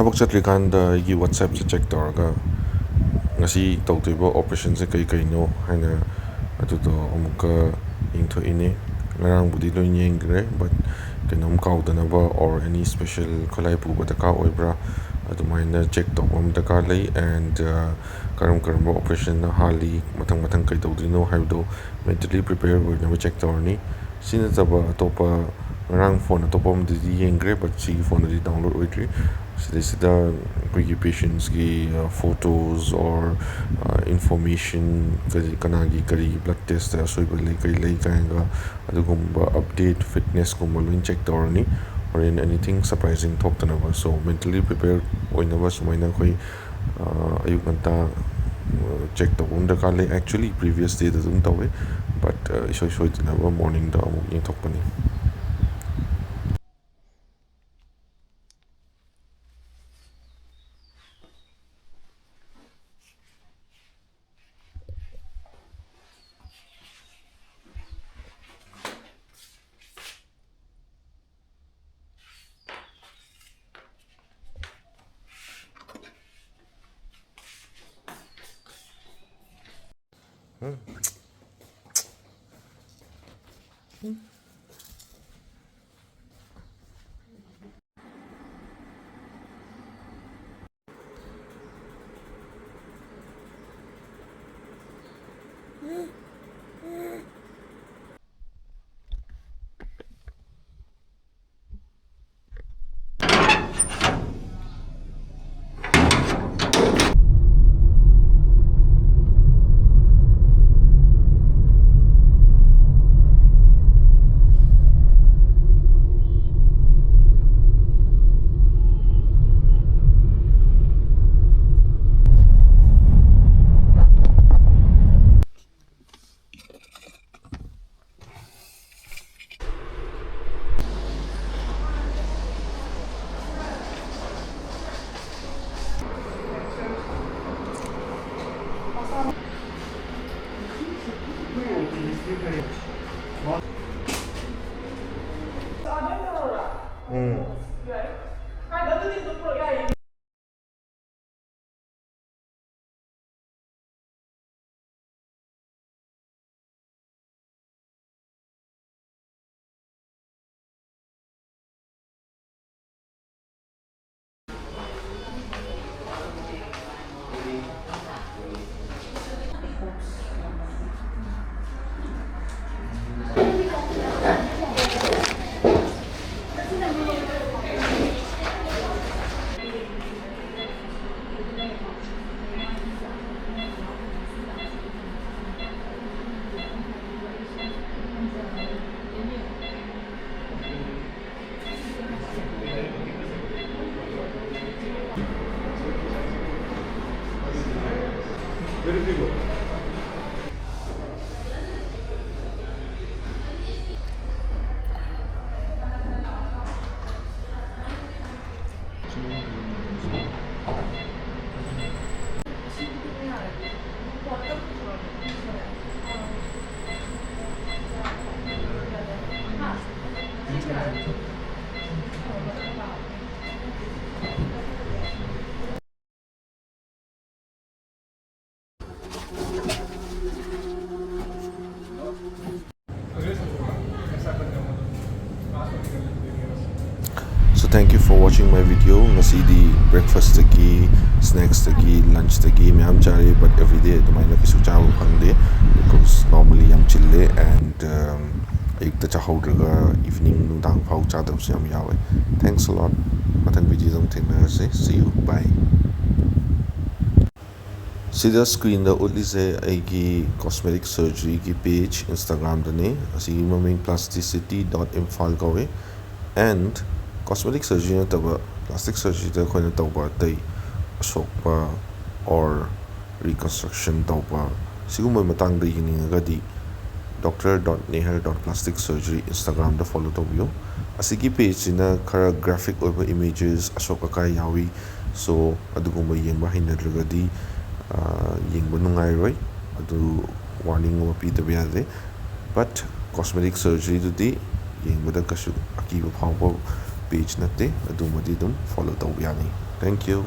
ꯊꯕꯛ ꯆꯠꯂꯤꯀꯥꯟꯗ ꯑꯩꯒꯤ ꯋꯥꯠꯁꯑꯦꯞꯁꯦ ꯆꯦꯛ ꯇꯧꯔꯒ ꯉꯁꯤ ꯇꯧꯗꯣꯏꯕ ꯑꯣꯄꯔꯦꯁꯟꯁꯦ ꯀꯩꯅꯣ ꯍꯥꯏꯅ ꯑꯗꯨꯗꯣ ꯑꯃꯨꯛꯀ ꯌꯦꯡꯊꯣꯛꯏꯅꯦ ꯉꯔꯥꯡꯕꯨꯗꯤ ꯂꯣꯏ ꯌꯦꯡꯈ꯭ꯔꯦ ꯕꯠ ꯀꯩꯅꯣꯝ ꯀꯥꯎꯗꯅꯕ ꯑꯣꯔ ꯑꯦꯅꯤ ꯁ꯭ꯄꯦꯁꯦꯜ ꯈꯨꯠꯂꯥꯏ ꯄꯨꯕ ꯗꯔꯀꯥꯔ ꯑꯣꯏꯕ꯭ꯔꯥ ꯑꯗꯨꯃꯥꯏꯅ ꯆꯦꯛ ꯇꯧꯕ ꯑꯃ ꯗꯔꯀꯥꯔ ꯂꯩ ꯑꯦꯟ ꯀꯔꯝꯕ ꯑꯣꯄꯔꯦꯁꯟꯅ ꯍꯥꯜꯂꯤ ꯃꯊꯪ ꯀꯩ ꯇꯧꯗꯣꯏꯅꯣ ꯍꯥꯏꯕꯗꯣ ꯃꯦꯟꯇꯦꯂꯤ ꯄ꯭ꯔꯤꯄꯦꯌꯔ ꯑꯣꯏꯅꯕ ꯆꯦꯛ ꯇꯧꯔꯅꯤ ꯁꯤ ꯅꯠꯇꯕ ꯑꯇꯣꯞꯄ ꯉꯔꯥꯡ ꯐꯣꯟ ꯑꯇꯣꯞꯄ ꯑꯃꯗꯗꯤ ꯌꯦꯡꯈ꯭ꯔꯦ ꯕꯠ ꯁꯤꯒꯤ ꯐꯣꯟꯗꯗꯤ ꯗꯥꯎꯟꯂꯣꯗ ꯑꯣꯏꯗ꯭ꯔꯤ ꯁꯤꯗꯩꯁꯤꯗ ꯑꯩꯈꯣꯏꯒꯤ ꯄꯦꯁꯦꯟꯁꯀꯤ ꯐꯣꯇꯣꯁ ꯑꯣꯔ ꯏꯟꯐꯣꯔꯃꯦꯁꯟ ꯀꯅꯥꯒꯤ ꯀꯔꯤ ꯕ꯭ꯂꯗ ꯇꯦꯁꯇ ꯑꯁꯣꯏꯕ ꯂꯩ ꯀꯔꯤ ꯂꯩ ꯀꯥꯏꯅꯒ ꯑꯗꯨꯒꯨꯝꯕ ꯑꯞꯗꯦꯠ ꯐꯤꯠꯅꯦꯁꯀꯨꯝꯕ ꯂꯣꯏ ꯆꯦꯛ ꯇꯧꯔꯅꯤ ꯍꯣꯔꯦꯟ ꯑꯦꯅꯤꯊꯤꯡ ꯁꯔꯄ꯭ꯔꯥꯏꯖꯤꯡ ꯊꯣꯛꯇꯅꯕ ꯁꯣ ꯃꯦꯟꯇꯦꯂꯤ ꯄ꯭ꯔꯤꯄꯦꯌꯔ ꯑꯣꯏꯅꯕ ꯁꯨꯃꯥꯏꯅ ꯑꯩꯈꯣꯏ ꯑꯌꯨꯛ ꯉꯟꯇꯥ ꯆꯦꯛ ꯇꯧꯕ ꯑꯃ ꯗꯔꯀꯥꯔ ꯂꯩ ꯑꯦꯛꯆꯨꯋꯦꯂꯤ ꯄ꯭ꯔꯤꯚꯤꯌꯁ ꯗꯦꯗ ꯑꯗꯨꯝ ꯇꯧꯋꯦ ꯕꯠ ꯏꯁꯣꯏ ꯁꯣꯏꯗꯅꯕ ꯃꯣꯔꯅꯤꯡꯗ ꯑꯃꯨꯛ ꯌꯦꯡꯊꯣꯛꯄꯅꯤ. So thank you for watching my video. Ngasidi breakfast tagi, snacks tagi, lunch tagi mayam chare but everyday adumaina kisu chabu phangde because normally yam chille and ayukta chahaudraga evening nudang phau chadabsu yam yawe. Thanks a lot. Mathang video dam thengnarase. See you. Bye. Sida screen da utlise aigi cosmetic surgery ki page Instagram dane asigi maming plasticity.imphal kawe and cosmetic surgery nataba plastic surgery da khoina tawba tai asokpa or reconstruction tawba sigumba matang da yiningagadi dr.neher.plastic surgery Instagram da follow tawbiyo asigi page na khara graphic over images asoka ka yawi so adugumba yengba hinadragadi yengba nungairoi adu warning ma pidaba yade but cosmetic surgery dudi yengba da kasu akiba phawba page nate adumadi dum follow tawba yani. Thank you.